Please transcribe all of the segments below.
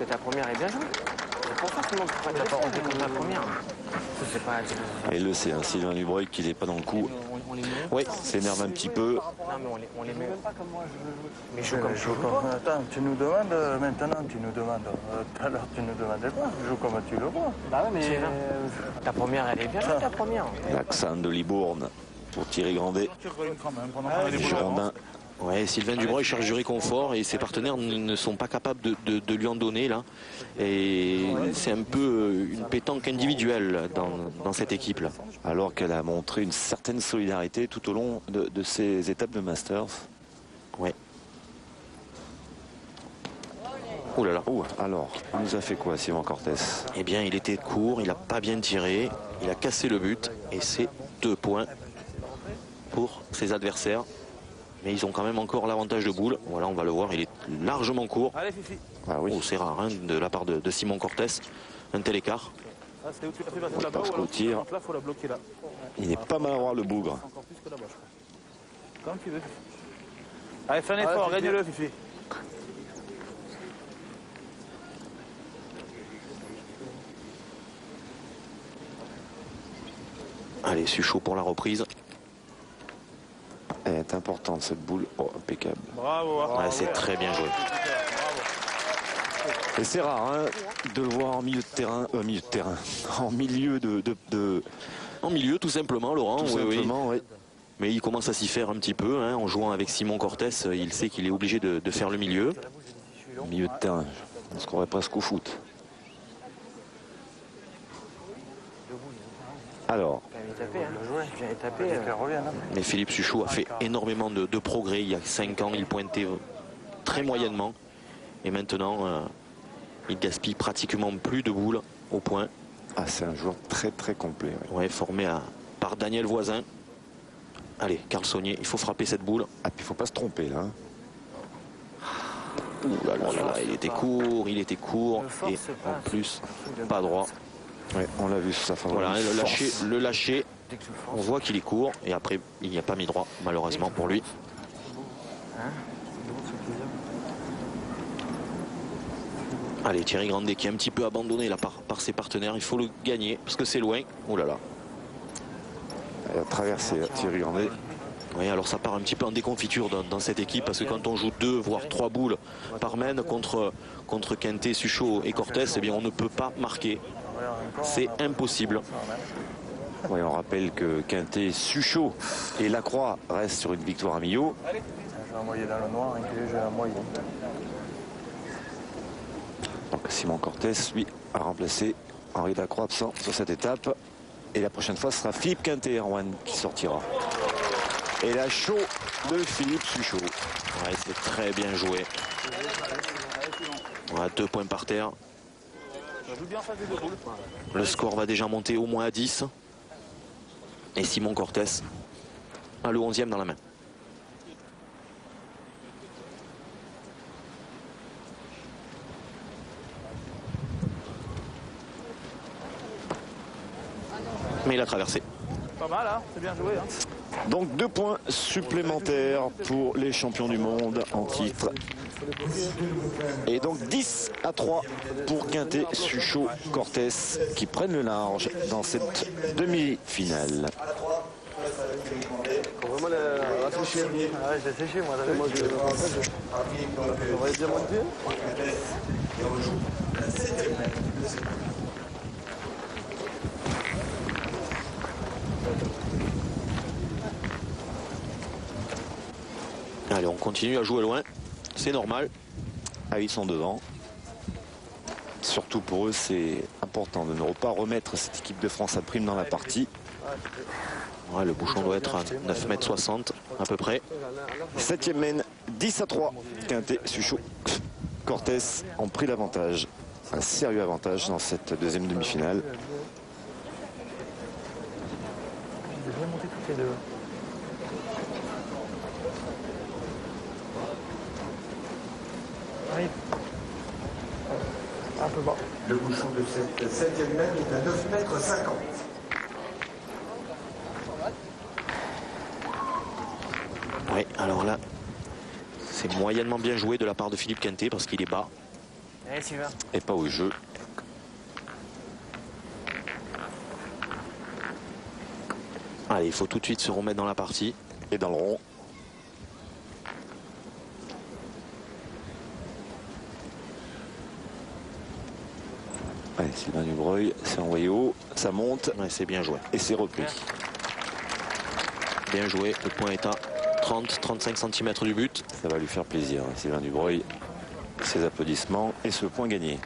que ta première est bien jouée. C'est pour ça que tu n'as pas rentré contre la première. C'est pas... Et le c'est un Sylvain Dubreuil qui n'est pas dans le coup. Oui, s'énerve un petit peu. Non, mais on les met même pas comme moi je veux jouer. Mais joue comme tu veux. Attends, tu nous demandes maintenant, tu nous demandes. Tout à l'heure, tu nous demandais pas. Joue comme tu le vois. Bah ouais, mais ta première, elle est bien jouée, ta première. L'accent de Libourne pour Thierry Grandet. Girondin. Ouais, Sylvain Dubreuil cherche du réconfort et ses partenaires ne sont pas capables de lui en donner là. Et c'est un peu une pétanque individuelle dans cette équipe là. Alors qu'elle a montré une certaine solidarité tout au long de ces étapes de Masters. Ouais. Oh là là. Oh, alors, il nous a fait quoi Simon Cortés? Eh bien, il était court, il n'a pas bien tiré, il a cassé le but et c'est 2 points pour ses adversaires. Mais ils ont quand même encore l'avantage de boule. Voilà, on va le voir, il est largement court. Allez, Fifi. Ah oui. Oh, c'est rare hein, de la part de Simon Cortés. Un tel écart. Ah, c'est où tu l'as fait passer Ouais, là-bas parce ou alors qu'au tir, là, faut la bloquer là. il n'est pas maladroit le bougre. Encore plus que là-bas, je crois. Comme tu veux, Fifi. Allez, fais un effort, gagne-le, Fifi. Allez, Suchot pour la reprise. Elle est importante cette boule. Oh, impeccable. Bravo. Ouais, c'est très bien joué. Et c'est rare hein, de le voir en milieu de terrain. En milieu En milieu tout simplement, Laurent. Tout simplement, oui. Mais il commence à s'y faire un petit peu. Hein, en jouant avec Simon Cortés, il sait qu'il est obligé de faire le milieu. Milieu de terrain. On se croirait presque au foot. Alors, hein. mais Philippe Suchot a fait énormément de progrès. Il y a 5 ans, il pointait très moyennement. Et maintenant, il gaspille pratiquement plus de boules au point. Ah, c'est un joueur très très complet. Oui, ouais, formé par Daniel Voisin. Allez, Carl Saunier, il faut frapper cette boule. Ah, puis il ne faut pas se tromper là. Ouh là là là là, il était court. Et en plus, pas droit. Ouais, on l'a vu, ça favorise. Voilà, le lâcher, on voit qu'il est court et après il n'y a pas mis droit malheureusement pour lui. Allez, Thierry Grandet qui est un petit peu abandonné là par ses partenaires, il faut le gagner parce que c'est loin. Oh là là. Elle a traversé Thierry Grandet. Oui, alors ça part un petit peu en déconfiture dans cette équipe parce que quand on joue 2 voire 3 boules par main contre Quintet, Suchot et Cortés, eh bien on ne peut pas marquer. C'est impossible. Oui, on rappelle que Quintet, Suchot et Lacroix restent sur une victoire à Millau. J'ai envoyé dans le noir, j'ai envoyé. Donc Simon Cortés, lui, a remplacé Henri Lacroix absent sur cette étape. Et la prochaine fois, ce sera Philippe Quintet, Erwan, qui sortira. Et la show de Philippe Suchot. Ouais, c'est très bien joué. Voilà, 2 points par terre. Le score va déjà monter au moins à 10. Et Simon Cortés a le 11e dans la main. Mais il a traversé. Pas mal, hein, c'est bien joué. Hein. Donc 2 points supplémentaires pour les champions du monde en titre. Et donc 10-3 pour Quintet, Suchot, Cortés qui prennent le large dans cette demi-finale. Faut vraiment la réfléchir. Ah, j'ai séché moi. Moi on va les démonter. Allez, on continue à jouer loin. C'est normal. Ah, ils sont devant. Surtout pour eux, c'est important de ne pas remettre cette équipe de France à prime dans la partie. Ouais, le bouchon doit être à 9,60 m à peu près. 7e mène, 10-3. Quintet, Suchot, Cortés ont pris l'avantage. Un sérieux avantage dans cette deuxième demi-finale. J'ai bien monté toutes les deux. Arrive. Un peu bas. Le bouchon de cette 7e mène est à 9,50 m. Oui, alors là, c'est moyennement bien joué de la part de Philippe Quintet parce qu'il est bas. Allez, Sylvain. et pas au jeu. Allez, il faut tout de suite se remettre dans la partie. Et dans le rond. Allez, Sylvain Dubreuil, c'est envoyé haut, ça monte Ouais, c'est bien joué. et c'est repris. Bien joué. Le point est à 30-35 cm du but. Ça va lui faire plaisir, hein, Sylvain Dubreuil. Ses applaudissements et ce point gagné.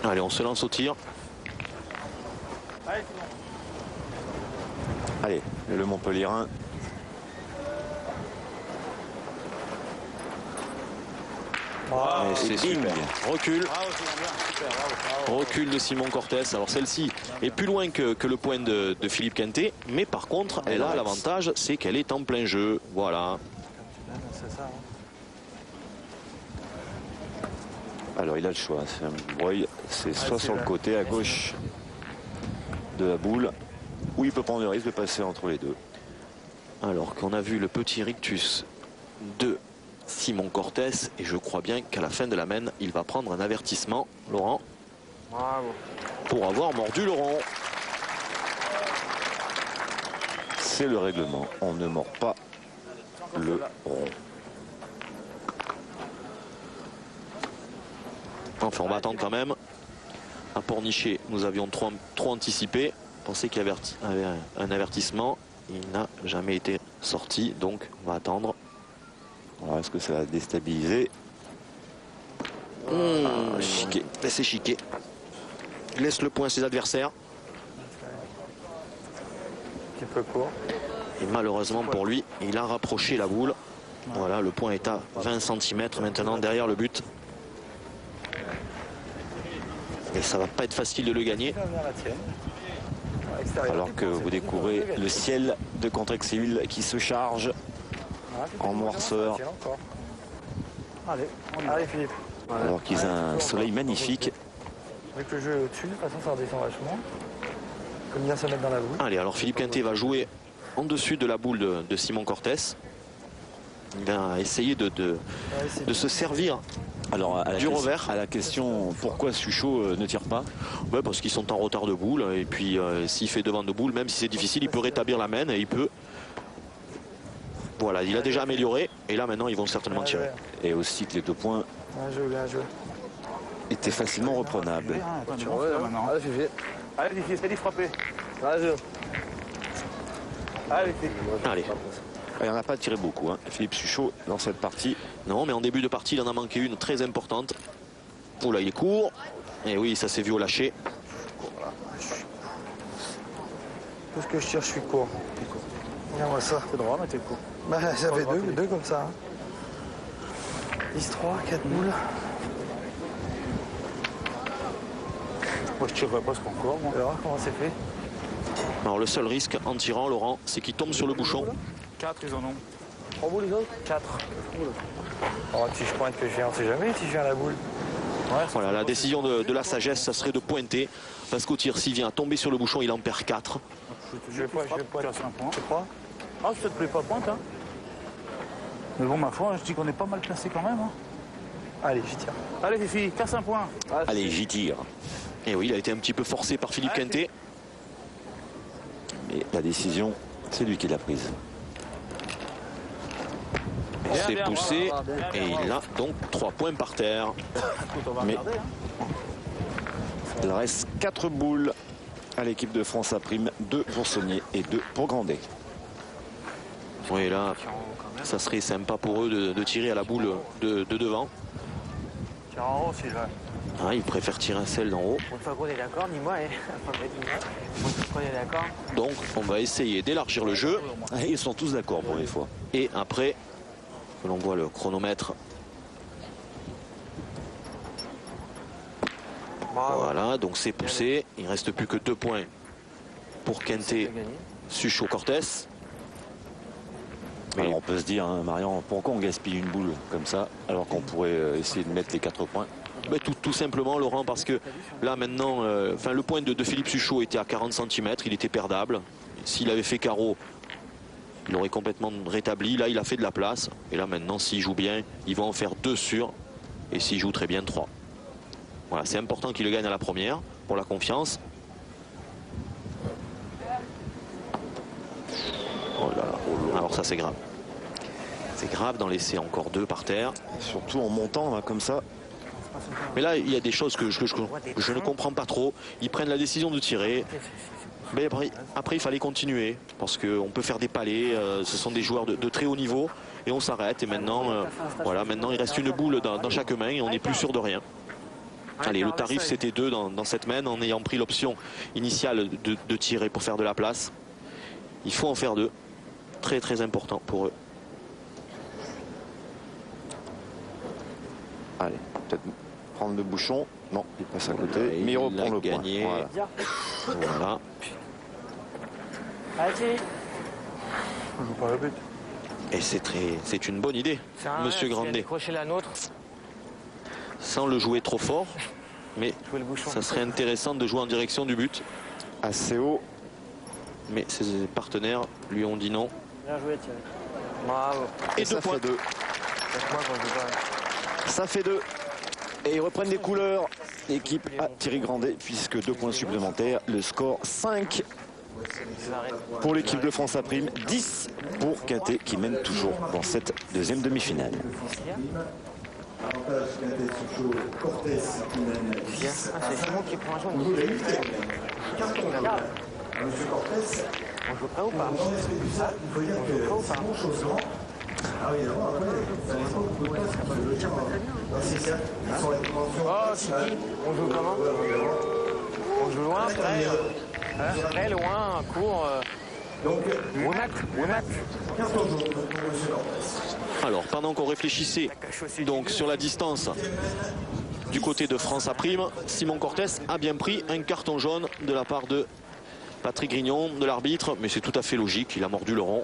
Allez, on se lance au tir. Allez, le Montpellierin. Et c'est bing. super. Recul. Bravo, Sylvain. Super, bravo. Recul de Simon Cortés. Alors celle-ci est plus loin que le point de Philippe Quintet. Mais par contre, elle a l'avantage, c'est qu'elle est en plein jeu. Voilà. C'est ça. Hein. Alors il a le choix, Sylvain Dubreuil. C'est soit sur le côté à gauche de la boule, ou il peut prendre le risque de passer entre les deux. Alors qu'on a vu le petit rictus de Simon Cortés. Et je crois bien qu'à la fin de la main, il va prendre un avertissement, Laurent, Bravo. pour avoir mordu le rond. C'est le règlement, on ne mord pas le rond. Enfin, on va attendre quand même. À Pornichet, nous avions trop anticipé. On pensait qu'il y avait un avertissement. Il n'a jamais été sorti, donc on va attendre. Alors est-ce que ça va déstabiliser? Chiqué, laissez chiquer. Il laisse le point à ses adversaires. Un petit peu court. Et malheureusement pour lui, il a rapproché la boule. Voilà, le point est à 20 cm maintenant derrière le but. Et ça va pas être facile de le gagner. Viens la tienne. Ouais, extérieur. Alors que vous découvrez le ciel de Contrexéville qui se charge en noirceur. Tiens, encore. Allez, allez Philippe. alors qu'ils ont un soleil magnifique. Avec le jeu au-dessus, de toute façon ça redescend vachement. Comme bien se mettre dans la boule. Allez, alors Philippe Quintet va jouer en dessus de la boule de Simon Cortés. Il va essayer de se servir Alors à la du revers. À la question pourquoi Suchot ne tire pas, Ouais, parce qu'ils sont en retard de boule. Et puis s'il fait devant de boule, même si c'est difficile, il peut rétablir la main et il peut. Voilà, il a déjà amélioré. Et là maintenant, ils vont certainement tirer. et aussi que les 2 points Bien joué, bien joué. étaient facilement reprenables. Tu vois, maintenant. Allez Fifi. Allez, Fifi, essaye d'y frapper. Allez, Allez, Fifi. Allez. Il n'en a pas tiré beaucoup, hein, Philippe Suchot, dans cette partie. Non, mais en début de partie, il en a manqué une très importante. Oula, il est court. Et oui, ça s'est vu au lâcher. tout ce que je tire, je suis court. Regarde-moi ça. C'est droit, mais t'es court. Bah, ça fait deux comme ça. Hein. 10-3, 4 boules. Moi, je tirerais presque encore, moi. On verra comment c'est fait. Alors le seul risque en tirant, Laurent, c'est qu'il tombe sur le bouchon. 4, ils en ont. 3 boules les autres 4. Oh, si je pointe que je viens, on sait jamais si je viens à la boule. Ouais, Voilà, la décision de la sagesse, ça serait de pointer. Parce qu'au tir, s'il vient à tomber sur le bouchon, il en perd 4. Je vais pointer. C'est un point. Tu crois? Ah, ça te plaît pas pointe, hein. Mais bon, ma foi, je dis qu'on est pas mal placé quand même. Hein. Allez, j'y tire. Allez, Fifi, casse un point. Allez, j'y tire. Et oui, il a été un petit peu forcé par Philippe Quintet. Mais la décision, c'est lui qui l'a prise. Il s'est bien, poussé bravo, bien, et il a donc 3 points par terre. Écoute, on va Mais- regarder, hein. Il reste 4 boules à l'équipe de France à prime, 2 pour Saunier et 2 pour Grandet. Oui, là, ça serait sympa pour eux de tirer à la boule de devant. Tire en haut, Sylvain. Ah, ils préfèrent tirer celle d'en haut. Une fois qu'on est d'accord, ni moi, hein. Une fois qu'on est d'accord. Donc, on va essayer d'élargir le jeu. Ils sont tous d'accord pour les fois. Et après, que l'on voit le chronomètre. Voilà, donc c'est poussé. Il ne reste plus que 2 points pour Quintet, Suchot, Cortés. Mais Alors on peut se dire, hein, Marian, pourquoi on gaspille une boule comme ça alors qu'on pourrait essayer de mettre les 4 points? tout simplement, Laurent, parce que là maintenant, le point de Philippe Suchot était à 40 cm, il était perdable. S'il avait fait carreau, Il aurait complètement rétabli. Là, il a fait de la place. Et là, maintenant, s'il joue bien, ils vont en faire 2 sûrs. Et s'il joue très bien, 3. Voilà, c'est important qu'il le gagne à la première pour la confiance. Oh là là. Alors ça, c'est grave. C'est grave d'en laisser encore 2 par terre. Surtout en montant là, comme ça. Mais là, il y a des choses que je ne comprends pas trop. Ils prennent la décision de tirer. Mais après, il fallait continuer. Parce qu'on peut faire des palets. Ce sont des joueurs de très haut niveau. Et on s'arrête. Et maintenant, voilà, maintenant, il reste une boule dans chaque main. Et on n'est plus sûr de rien. Allez, le tarif, c'était 2 dans cette main. En ayant pris l'option initiale de tirer pour faire de la place. Il faut en faire 2. Très, très important pour eux. Allez, peut-être prendre le bouchon. Non, il passe à côté. Mais il reprend le gagné. point. Voilà. Voilà. Allez, Thierry. Je joue pas le but. Et c'est une bonne idée, Monsieur Grandet. Décrocher la nôtre. Sans le jouer trop fort, mais Jouer le bouchon. ça serait intéressant de jouer en direction du but. Assez haut. Mais ses partenaires lui ont dit non. Bien joué, Thierry. Bravo. Et ça 2 points. fait 2. Moi, quand je joue pas. Ça fait 2. Et ils reprennent les couleurs. Équipe à Thierry Grandet, puisque 2 points supplémentaires. Le score 5 pour l'équipe de France à prime. 10 pour Quintet qui mène toujours dans cette deuxième demi-finale. Avantage Quintet Suchot, Cortés qui mène 10 Ah, c'est Simon qui prend un jaune. Vous jouez le huitième. Carton jaune. Monsieur Cortés, On joue pas ou pas? dans l'esprit du sac, il faut dire que Simon Chausseland. Ah oui, alors après, vous n'avez pas beaucoup de place, parce que le tir dans ces cercles, ils sont les dimensions. Oh, Siki, on joue comment? On joue loin, près, près, loin, court. Donc, Womack. carton jaune pour Monsieur Cortés. Alors, pendant qu'on réfléchissait donc sur la distance du côté de France à prime, Simon Cortés a bien pris un carton jaune de la part de Patrick Grignon, de l'arbitre, mais c'est tout à fait logique, il a mordu le rond.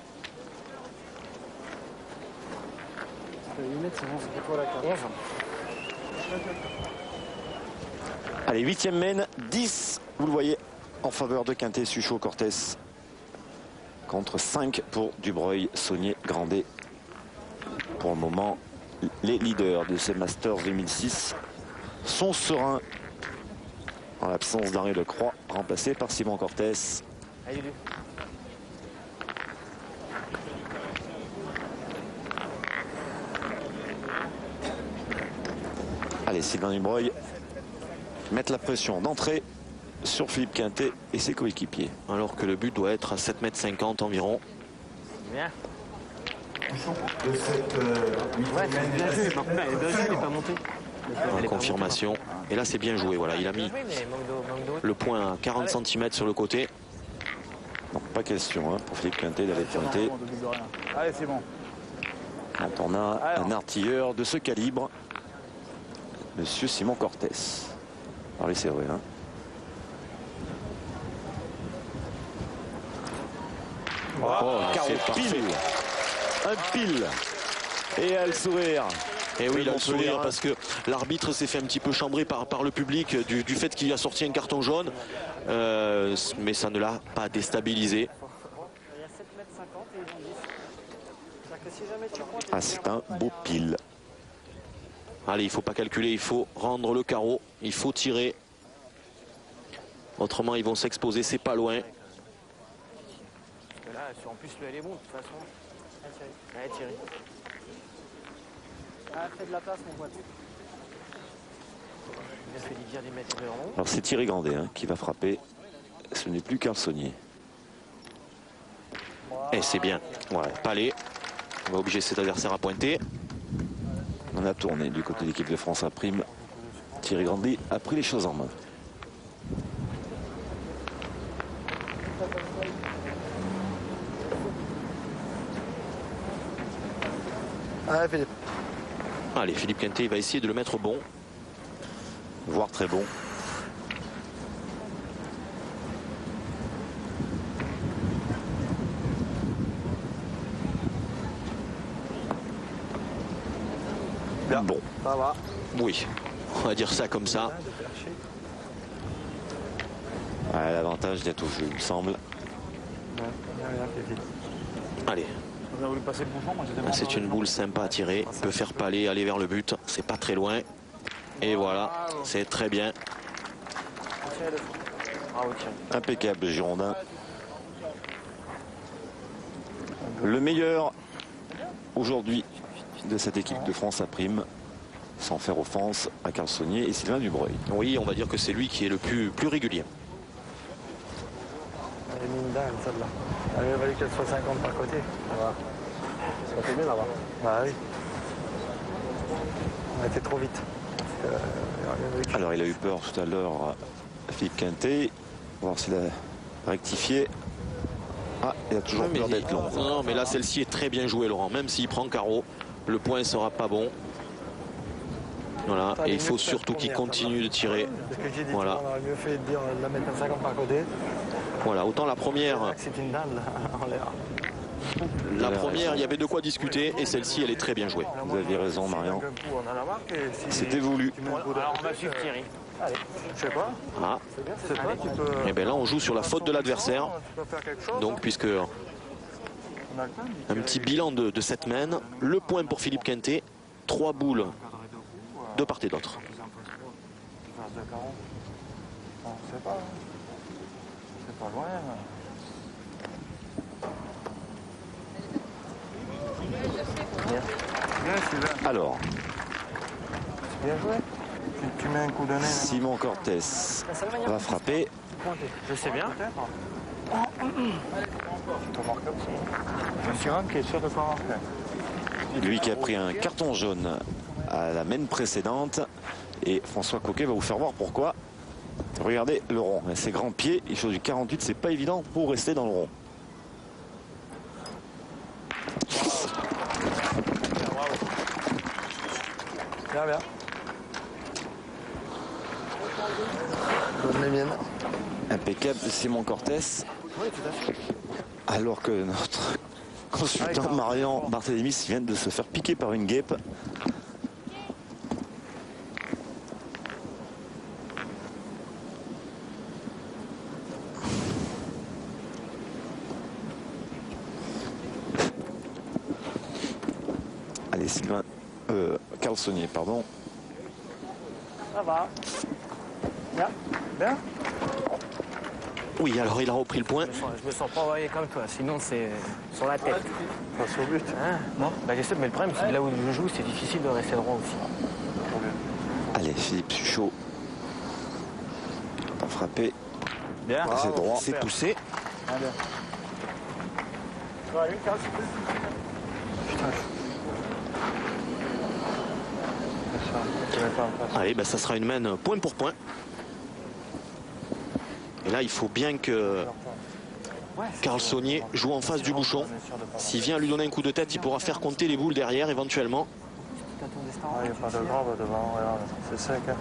Allez, 8e mène, 10, vous le voyez, en faveur de Quintet Suchot Cortés. Contre 5 pour Dubreuil, Saunier, Grandet. Pour le moment, les leaders de ces Masters 2006 sont sereins en l'absence d'Henri Lecroix, remplacé par Simon Cortés. Allez, Lulu. Allez, Sylvain Dubreuil mettre la pression d'entrée sur Philippe Quintet et ses coéquipiers. Alors que le but doit être à 7,50 m environ. Bien. De cette Ouais, bien joué. Par contre, elle est bien jouée, elle n'est pas montée. En confirmation. Et là, c'est bien joué. Voilà, il a mis Bien joué, mais manque d'eau. le point à 40 cm sur le côté. Donc pas question pour Philippe Quintet d'aller pointer. On double de rien. Allez, c'est bon. Quand on a un artilleur de ce calibre, Monsieur Simon Cortés. Allez, c'est vrai. Hein. Oh, carreau c'est pile. Un pile. Et elle sourire. Et oui, il a le Montpellier, sourire hein. parce que l'arbitre s'est fait un petit peu chambrer par le public du fait qu'il a sorti un carton jaune. Mais ça ne l'a pas déstabilisé. Il y a 7,50 m et ils ont 10. C'est-à-dire que si jamais tu prends, Ah, c'est un beau pile. Allez, il ne faut pas calculer, il faut rendre le carreau, il faut tirer. Autrement, ils vont s'exposer, c'est pas loin. Parce que là, en plus, elle est bon, de toute façon. Allez, Thierry. Ah, fais de la place, mon pote. Il a fait dire des mètres de rond. Alors c'est Thierry Grandet qui va frapper. Ce n'est plus Carl Saunier. Et c'est bien. Voilà, palais. On va obliger cet adversaire à pointer. On a tourné du côté de l'équipe de France à prime. Thierry Grandet a pris les choses en main. Ah, Philippe. Allez, Philippe Quintet, il va essayer de le mettre bon. Voire très bon. Bon. Ça va. Oui, on va dire ça comme ça. Ouais, l'avantage d'être au jeu, il me semble. Allez, On a voulu passer le bouchon, moi j'étais c'est une boule sympa à tirer. Peut faire paler, aller vers le but. C'est pas très loin. Et voilà, c'est très bien. Impeccable Girondin. Le meilleur aujourd'hui de cette équipe de France à prime, sans faire offense à Carl Saunier et Sylvain Dubreuil. Oui, on va dire que c'est lui qui est le plus régulier. Elle est mine dingue, celle-là. Il aurait fallu qu'elle soit 50 par côté. Voilà. Ça fait bien là-bas. Bah oui. On a été trop vite. Alors il a eu peur tout à l'heure, Philippe Quintet. On va voir s'il a rectifié. Ah, il a toujours peur d'être long. Non, mais là, celle-ci est très bien jouée, Laurent. Même s'il prend carreau, le point ne sera pas bon. Voilà, et il faut surtout qu'il continue de tirer. Ce que j'ai dit, Voilà. on aurait mieux fait de dire de la mettre à 50 par côté. Voilà, autant la première, C'est une dalle en l'air. il y avait de quoi discuter, et celle-ci, elle est très bien jouée. Vous aviez raison, Marian. On a la marque et si C'était voulu. Alors on va suivre Thierry. Allez, je sais pas. Ah, Je sais pas, tu peux. et bien là, on joue sur la faute de l'adversaire. Tu peux faire quelque chose. Donc, puisque On a le temps, un petit bilan de cette main, le point pour Philippe Quintet, 3 boules de part et d'autre. de 40. On sait pas. C'est pas loin. Bien, Sylvain. Alors, Bien joué. Tu mets un coup de nez. Simon Cortés va frapper. Je sais bien. Je suis qui est sûr de pas marquer. Lui qui a pris un carton jaune à la main précédente. Et François Coquet va vous faire voir pourquoi. Regardez le rond. Ses grands pieds, il fait du 48, c'est pas évident pour rester dans le rond. Bien, bien. Bonne les miennes. Impeccable Simon Cortés. Oui, tout à fait. Alors que notre consultant Marian Barthélémy vient de se faire piquer par une guêpe. Allez Sylvain, Carl Saunier, pardon. Ça va. Bien. Bien. Oui, alors il a repris le point. Je me sens pas envoyé comme toi, sinon c'est sur la tête. Passe au but. Hein, non, bah, je sais, mais le problème, c'est que là où je joue, c'est difficile de rester droit aussi. Allez Philippe Suchot va frapper. Bien. C'est droit. C'est poussé. Allez, ben, ça sera une main point pour point. Et là, il faut bien que Carl Saunier joue en face du bouchon. S'il vient lui donner un coup de tête, il pourra faire compter les boules derrière éventuellement. Il n'y a pas de grave devant. Regarde, c'est sec. Hein.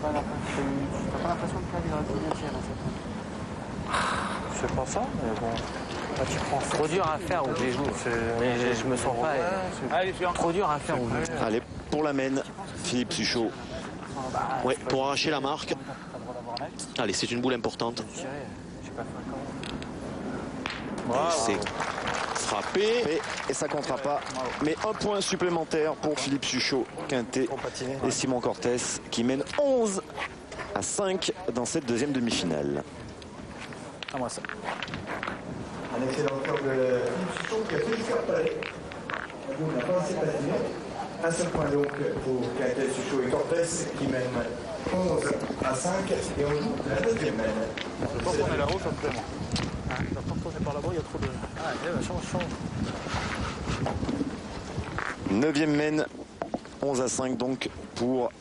T'as pas l'impression que la vie aurait pu bien tirer C'est pas ça, mais bon. Là, tu prends trop dur à faire où je les joue. Mais je me sens pas. Allez, suivant. Trop dur à faire où je les joue. Allez, pour la main, Philippe Suchot. Ouais, pour arracher la marque. Allez, c'est une boule importante. C'est frappé. Et ça comptera pas. Mais un point supplémentaire pour Philippe Suchot, Quintet et Simon Cortés qui mènent 11-5 dans cette deuxième demi-finale. À moi ça. Un excellent cœur de Philippe Suchot qui a fait faire palais. On n'a pas assez patiné. Un seul point donc pour Quintet, Suchot et Cortés qui mènent 11-5 et on joue la deuxième mène. Je pense qu'on est là-haut, ça me plaît. La porte, on est par là-bas, il y a trop de. Ah, change. 9e mène, 11-5 donc pour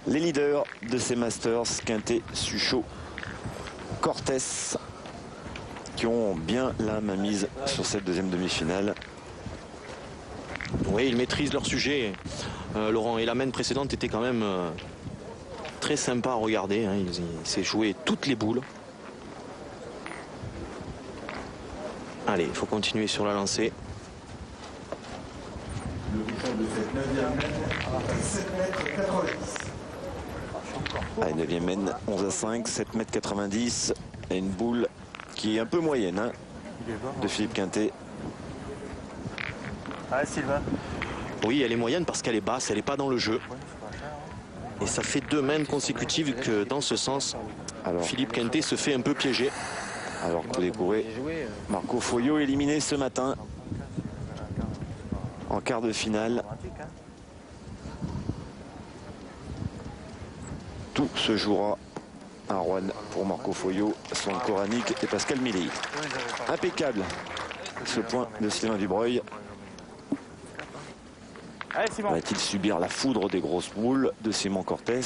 les leaders de ces Masters, Quintet, Suchot, Cortés, qui ont bien la main mise sur cette deuxième demi-finale. Oui, ils maîtrisent leur sujet, Laurent. Et la main précédente était quand même très sympa à regarder. Hein. Il s'est joué toutes les boules. Allez, il faut continuer sur la lancée. Le bouchon de cette 9e mène, 7 mètres 90. Allez, 9e mène, 11-5, 7 mètres 90. Et une boule qui est un peu moyenne hein, de Philippe Quintet. Ouais, Sylvain. Oui, elle est moyenne parce qu'elle est basse, elle n'est pas dans le jeu. Et ça fait 2 mains consécutives que dans ce sens, Alors, Philippe Quintet se fait un peu piéger. alors que vous découvrez Marco Foglio éliminé ce matin en quart de finale. Tout se jouera à Rouen pour Marco Foglio, son Koranic et Pascal Milly. Impeccable ce point de Sylvain Dubreuil. Allez, Simon. Va-t-il subir la foudre des grosses boules de Simon Cortés?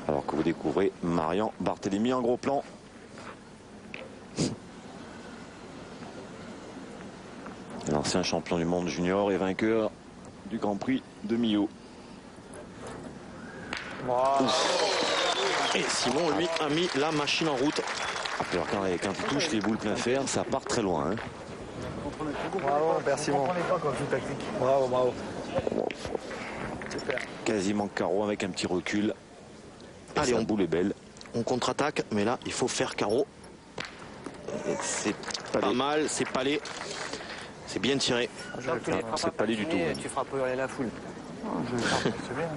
Alors que vous découvrez Marian Barthélémy en gros plan. L'ancien champion du monde junior et vainqueur du Grand Prix de Millau. Et Simon, lui, a mis la machine en route. Alors quand il touche les boules plein fer, ça part très loin. Hein. Bravo, père On Simon. comprenait pas comme jeu tactique. Bravo, bravo. Super. Quasiment carreau avec un petit recul. Allez, Sa boule est belle. On contre-attaque, mais là, il faut faire carreau. C'est pas mal, c'est palé. C'est bien tiré. C'est pas lui du tout. Tu feras pleurer la foule. C'est bien.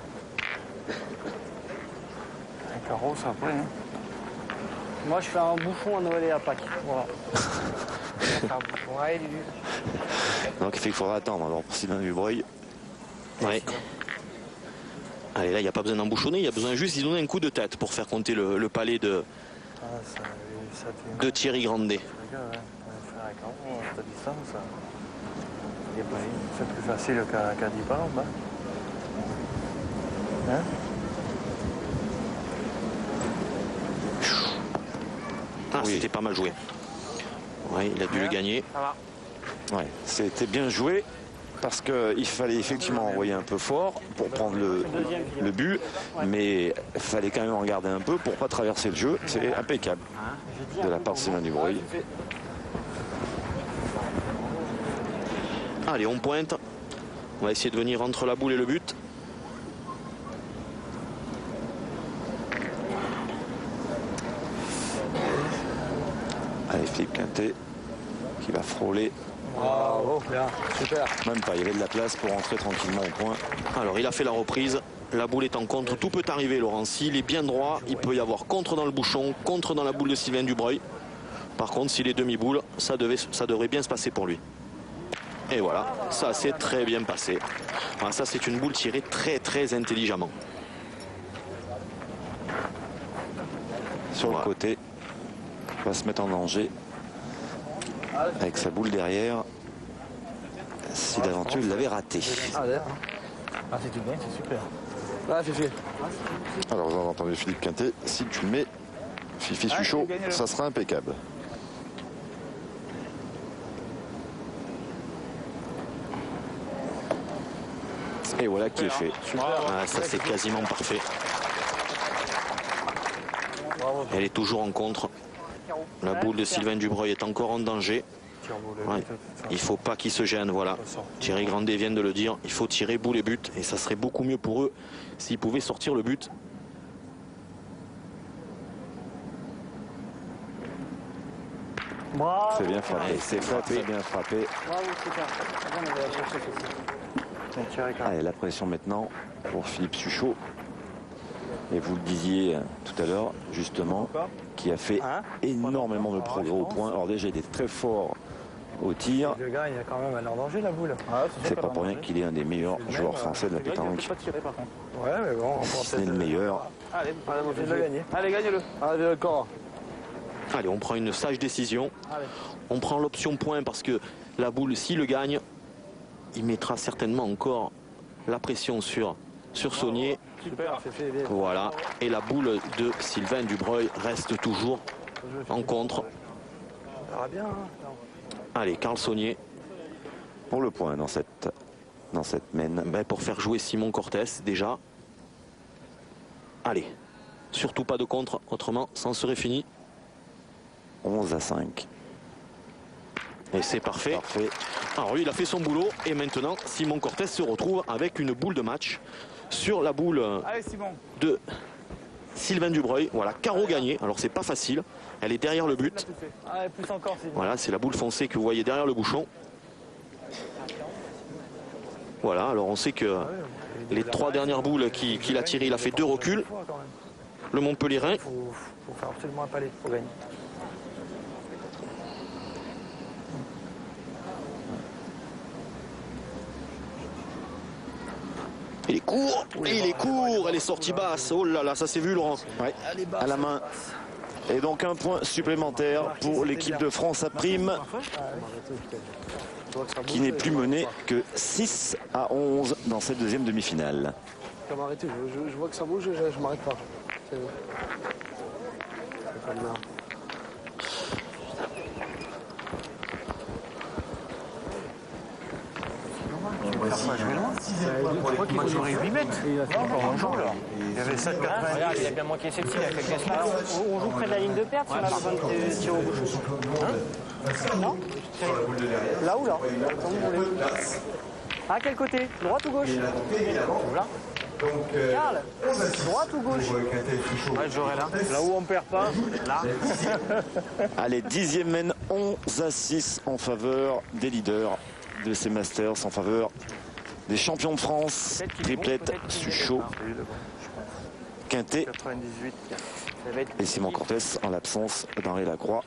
Un carreau, ça après. Hein. Moi, je fais un bouffon à Noël et à Pâques. Voilà. Je vais faire un bouffon. Ouais, Lulu. Donc il faudra attendre alors pour Sylvain Dubreuil. Ouais. Allez, là, il n'y a pas besoin d'embouchonner, il y a besoin juste d'y donner un coup de tête pour faire compter le palais de Thierry Grandet. C'est plus facile qu'à 10 par exemple. Hein? Ah, Oui. c'était pas mal joué. Ouais, il a dû le gagner. Ouais, c'était bien joué parce qu'il fallait effectivement envoyer un peu fort pour prendre le but, mais il fallait quand même en garder un peu pour pas traverser le jeu. C'est impeccable de la part de Sylvain Dubreuil. Allez, on pointe. On va essayer de venir entre la boule et le but. Allez, Philippe Quintet qui va frôler. Bravo, bien. Super. Même pas, il y avait de la place pour entrer tranquillement au point. Alors, il a fait la reprise. La boule est en contre. Tout peut arriver, Laurent. S'il est bien droit, il peut y avoir contre dans le bouchon, contre dans la boule de Sylvain Dubreuil. Par contre, s'il est demi-boule, ça devrait bien se passer pour lui. Et voilà, ça s'est très bien passé. Alors ça, c'est une boule tirée très, très intelligemment. Sur le côté, il va se mettre en danger avec sa boule derrière. Si d'aventure il l'avait raté. Ah, d'ailleurs. Ah, si tu gagnes, c'est super. Ah, Fifi. Alors vous avez entendu Philippe Quintet, si tu le mets Fifi Suchot, ça sera impeccable. Et voilà qui est fait. Ah, ça, c'est quasiment parfait. Elle est toujours en contre. La boule de Sylvain Dubreuil est encore en danger. Ouais. Il ne faut pas qu'il se gêne, voilà. Thierry Grandet vient de le dire, il faut tirer boule et but. Et ça serait beaucoup mieux pour eux s'ils pouvaient sortir le but. Bravo. C'est bien frappé, Ouais, c'est très bien frappé. Bravo, super. On va la chercher celle-ci. Allez, la pression maintenant pour Philippe Suchot. Et vous le disiez tout à l'heure, justement, qui a fait énormément de progrès au point. Alors déjà, il est très fort au tir. Le gars, il a quand même un en danger, la boule. C'est pas pour rien qu'il est un des meilleurs joueurs français de la pétanque. Ouais, mais bon, on pourra C'est peut-être le meilleur. Allez, je vais gagner. Allez, gagne-le. Allez, encore. Allez, on prend une sage décision. On prend l'option point parce que la boule, s'il le gagne, il mettra certainement encore la pression sur Saunier. Super, Fifi, bien. Voilà. Et la boule de Sylvain Dubreuil reste toujours en contre. On verra bien. Hein. Allez, Carl Saunier. Pour le point dans cette mène. Ben, pour faire jouer Simon Cortés déjà. Allez. Surtout pas de contre, autrement ça en serait fini. 11-5. Et c'est parfait. Parfait. Alors lui, il a fait son boulot. Et maintenant, Simon Cortés se retrouve avec une boule de match sur la boule Allez, Simon. de Sylvain Dubreuil. Voilà, carreau gagné. Alors c'est pas facile. Elle est derrière le but. Ah, plus encore, c'est Voilà, c'est la boule foncée que vous voyez derrière le bouchon. Voilà, alors on sait que les 3 dernières boules qu'il a tirées, il a fait 2 reculs. Le Montpellierin. Il faut faire absolument un palais pour gagner. Il est court, il est court, elle est sortie basse. Oh là là, ça s'est vu, Laurent. Ouais, à la main. Et donc un point supplémentaire pour l'équipe de France à prime, qui n'est plus menée que 6-11 dans cette deuxième demi-finale. Je vais m'arrêter, je vois que ça bouge, je m'arrête pas. C'est pas bien. Moi j'aurais 8 mètres. Il y avait 7 Regarde, il a bien manqué celle-ci, il a quelques semaines. On joue près de la ligne de perte si on a besoin de tirer au bouchon. Non? Là ou là? Comme vous voulez. À quel côté? Droite ou gauche? Là. Karl, droite ou gauche? Ouais, j'aurai là. Là où on perd pas, là. Allez, 10e mène 11-6 en faveur des leaders de ces Masters, en faveur des champions de France, triplette, Suchot, Quintet et Simon Cortés en l'absence d'Henri Lacroix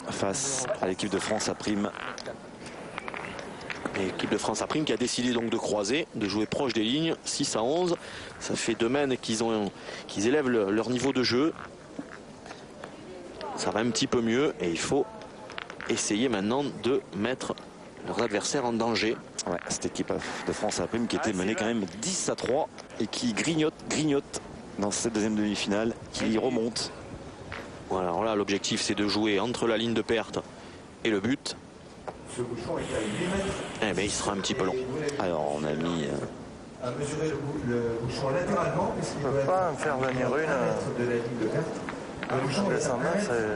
face à l'équipe de France à prime. L'équipe de France à prime qui a décidé donc de croiser, de jouer proche des lignes, 6-11. Ça fait 2 mènes qu'ils élèvent leur niveau de jeu. Ça va un petit peu mieux et il faut essayer maintenant de mettre leurs adversaires en danger. Ouais, cette équipe de France à prime qui était menée quand même 10-3 et qui grignote dans cette deuxième demi-finale, qui remonte. Voilà, alors là l'objectif c'est de jouer entre la ligne de perte et le but. Eh bien il sera un petit peu long. Alors on a mis à mesurer le bouchon latéralement, puisqu'il ne peut pas me faire venir une de la ligne de perte. Le bouchon latéralement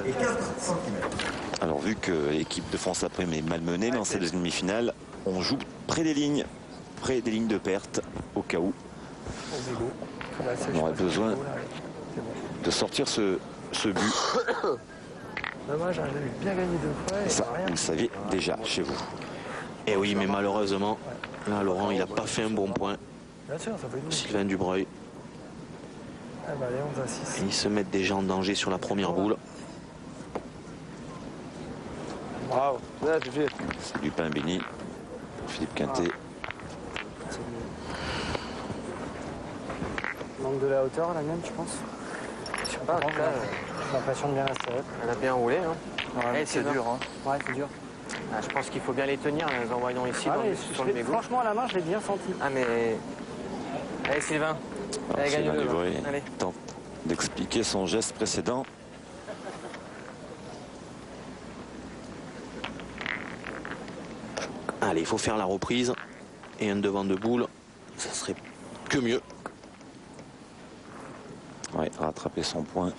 et 4 cm. Alors vu que l'équipe de France après est malmenée dans cette demi-finale, on joue près des lignes de perte au cas où. On aurait besoin de sortir ce but. Dommage, j'avais bien gagné 2 fois. Et ça, vous le saviez déjà chez vous. Et oui, mais malheureusement, là Laurent, il n'a pas fait un bon point. Bien sûr, ça fait une. Sylvain Dubreuil. Ah bah, allez, 11-6. Et ils se mettent déjà en danger sur la première boule. Bravo. Ouais, C'est du pain béni. Philippe Quintet. Manque de la hauteur, la mienne, tu penses? Je sais pas, en tout cas, j'ai l'impression de bien rester. Elle a bien roulé. Hein. Ouais, c'est dur. Hein. Ouais, c'est dur. Ah, je pense qu'il faut bien les tenir, les envoyons ici sur le mégot. Franchement, à la main, je l'ai bien senti. Ah, mais. Allez, Sylvain. Alors, Allez, Sylvain gagne-le. Dubreuil Allez. tente d'expliquer son geste précédent. Allez, il faut faire la reprise. Et un devant de boule, ça serait que mieux. Ouais, rattraper son point.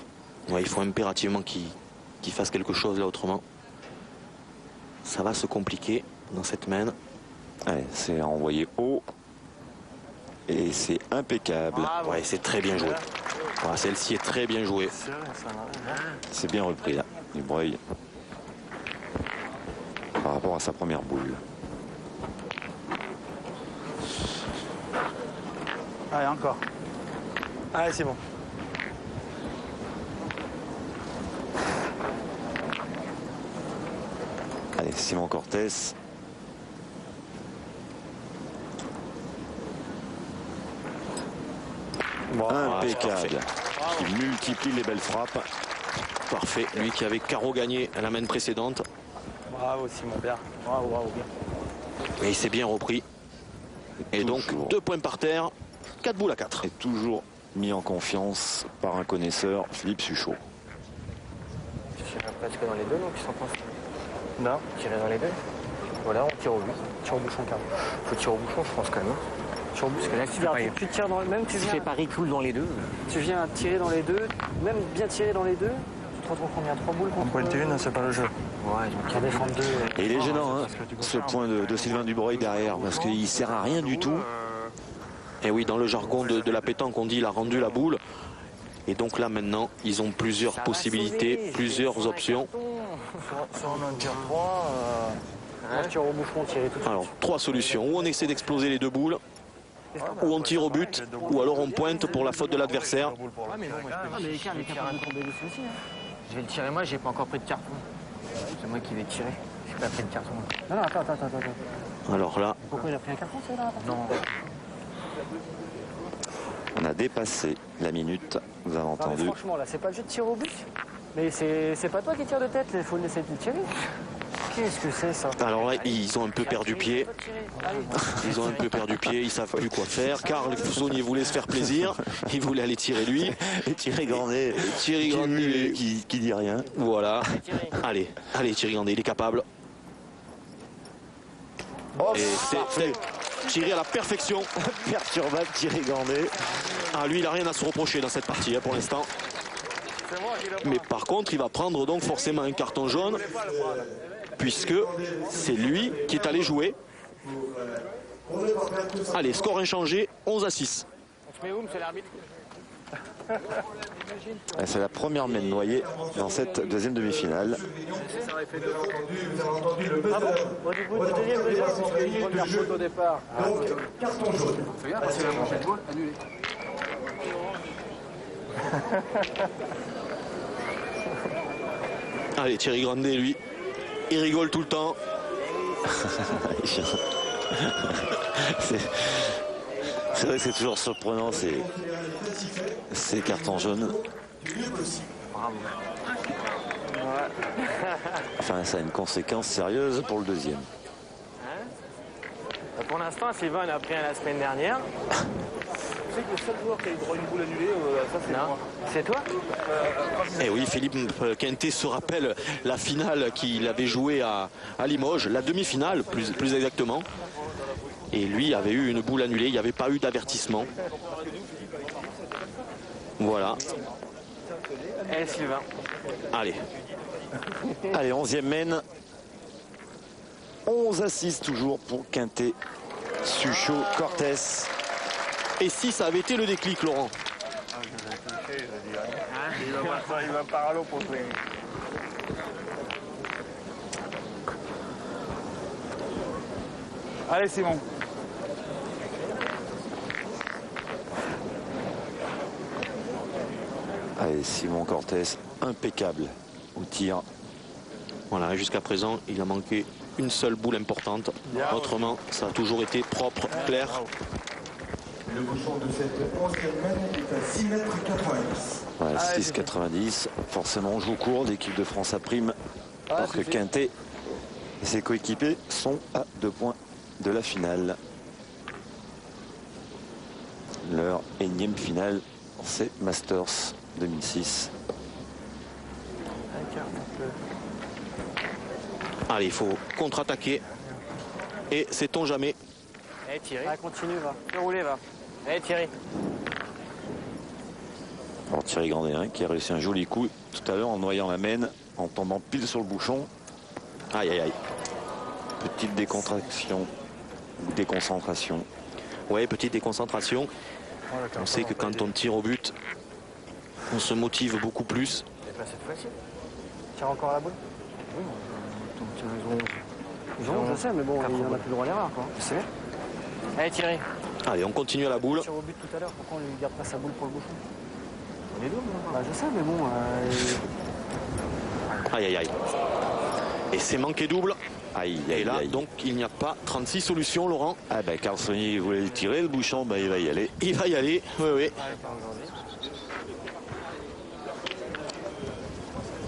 Ouais, il faut impérativement qu'il fasse quelque chose là autrement. Ça va se compliquer dans cette main. Allez, c'est envoyé haut. Et c'est impeccable. Ouais, c'est très bien joué. Voilà, celle-ci est très bien jouée. C'est bien repris là, Dubreuil. Par rapport à sa première boule. Allez, encore. Allez, c'est bon. Allez, Simon Cortés. Impeccable. Qui multiplie les belles frappes. Parfait. Lui qui avait carreau gagné à la main précédente. Bravo, Simon, bien. Bravo, bien. Et il s'est bien repris. Et donc, 2 points par terre, 4 boules à 4. Et toujours mis en confiance par un connaisseur, Philippe Suchot. Je tirerai presque dans les deux, donc ils s'en pensent. Non. Tirer dans les deux. Voilà, on tire au but. Tire au bouchon, carrément. Faut tirer au bouchon, je pense, quand même. Tire au but, parce que là, tu tires dans même tu fais pari cool dans les deux. Tu viens tirer dans les deux, même bien tirer dans les deux. Tu te retrouves combien? 3 boules En pointe une, c'est pas le jeu. Ouais, donc il défend 2. Et il est gênant, hein, ce point de Sylvain Dubreuil derrière, parce qu'il sert à rien du tout. Et oui, dans le jargon de la pétanque, on dit il a rendu la boule. Et donc là maintenant, ils ont plusieurs possibilités, plusieurs options. Si on en tire 3, On tire au bouchon, tirer tout de suite. Alors, 3 solutions. Ou on essaie d'exploser les 2 boules, ou on tire au but, ou alors on pointe pour la faute de l'adversaire. Ah, mais les cartes, les cartes vont tomber dessus aussi. Je vais le tirer moi, j'ai pas encore pris de carton. C'est moi qui vais tirer. J'ai pas pris de carton. Non, non, attends. Alors là, Pourquoi il a pris un carton, c'est là? non. On a dépassé la minute, vous avez Non, mais entendu. franchement, là, c'est pas le jeu de tirer au but. Mais c'est pas toi qui tire de tête, il faut essayer de le tirer. Qu'est-ce que c'est ça? alors là, ils ont un peu perdu pied. Ils ont un peu perdu pied, ils savent plus quoi faire. Carl Fusoni voulait se faire plaisir, il voulait aller tirer lui. Et Thierry Grandet, Thierry Grandet, qui dit rien. voilà. Allez, Thierry Grandet, il est capable. Oh, Et c'est tiré à la perfection. perturbable Thierry Grandet. Ah, lui, il n'a rien à se reprocher dans cette partie pour l'instant. Mais par contre, il va prendre donc forcément un carton jaune, puisque c'est lui qui est allé jouer. Allez, score inchangé, 11-6. On se met où, monsieur l'arbitre? C'est la première main noyée dans cette deuxième demi-finale. Vous avez entendu le buzzer. Au deuxième, de jeu Au départ. Donc, carton jaune. Allez, Thierry Grandet, lui, il rigole tout le temps. C'est vrai que c'est toujours surprenant ces cartons jaunes. Enfin, ça a une conséquence sérieuse pour le deuxième. Pour l'instant, Sylvain en a pris un la semaine dernière. Tu sais que le seul joueur qui a eu droit à une boule annulée, ça c'est Non, moi. c'est toi? Et oui, Philippe Quintet se rappelle la finale qu'il avait jouée à Limoges, la demi-finale plus exactement. Et lui avait eu une boule annulée, il n'y avait pas eu d'avertissement. Voilà. Eh, Sylvain. Allez, Allez, 11e main. 11-6 toujours pour Quintet, Suchot, Cortés. et si ça avait été le déclic, Laurent? Il va par à l'eau pour jouer. Allez Simon. Allez, Simon Cortés, impeccable au tir. Voilà, jusqu'à présent, il a manqué une seule boule importante. Autrement, ça a toujours été propre, clair. Le bouchon de cette 11e main est à 6 mètres 90. Ouais, 6,90. Forcément, on joue court. L'équipe de France a prime. Alors que Quintet et ses coéquipiers sont à 2 points de la finale. Leur énième finale, c'est Masters 2006. Allez, il faut contre-attaquer. Et sait-on jamais. Eh, Thierry. Ah, continue, va. Fais rouler, va. Eh, Thierry. Alors Thierry Grandet hein, qui a réussi un joli coup tout à l'heure en noyant la main, en tombant pile sur le bouchon. Aïe, aïe, aïe. Petite décontraction, déconcentration. Ouais, petite déconcentration. On sait que quand on tire au but, on se motive beaucoup plus. Et pas cette fois-ci. Tire encore la boule? Oui, ils ont, je sais, mais bon, il en a plus le droit à l'erreur, quoi. Je sais. Allez, Thierry. Allez, on continue à la boule. Tire au but tout à l'heure, pourquoi on lui garde pas sa boule pour le bouchon? On est double, hein. Bah, je sais, mais bon. Aïe, aïe, aïe. Et c'est manqué double. Aïe, Et aïe, là, aïe. donc, il n'y a pas 36 solutions, Laurent. Ah ben Carlsoni voulait le tirer, le bouchon, ben, il va y aller. Il va y aller. Oui, oui.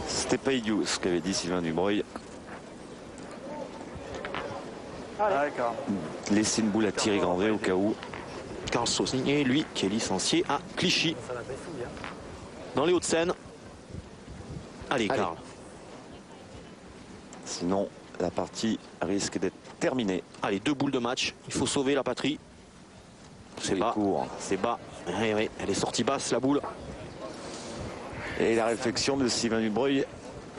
C'était pas idiot ce qu'avait dit Sylvain Dubreuil. D'accord. Laisser une boule à Thierry Grandet au cas où. Carl Saussigné, lui, qui est licencié à Clichy, dans les Hauts-de-Seine. Allez, Allez. Carl. Sinon, la partie risque d'être terminée. Allez, 2 boules de match. Il faut sauver la patrie. C'est Les bas. cours. C'est bas. Oui, oui. Elle est sortie basse, la boule. Et la réflexion de Sylvain Dubreuil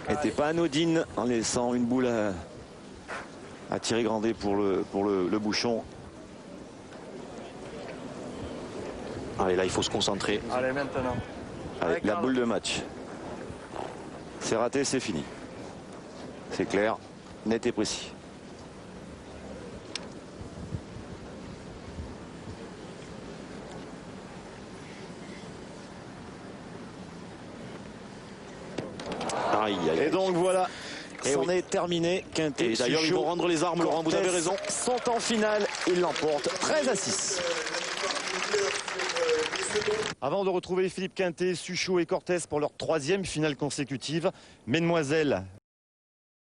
n'était pas anodine en laissant une boule à Thierry Grandet pour le bouchon. Allez, là, il faut se concentrer. Allez, maintenant. Allez, la boule de match. C'est raté, c'est fini. C'est clair, net et précis. Aïe, aïe. Et donc voilà, Et c'en oui. est terminé. Quintet, Et d'ailleurs, ils Suchot, vont rendre les armes, Laurent, vous avez Cortès raison. sont en finale, ils l'emportent 13-6. Avant de retrouver Philippe Quintet, Suchot et Cortès pour leur 3e finale consécutive, Mesdemoiselles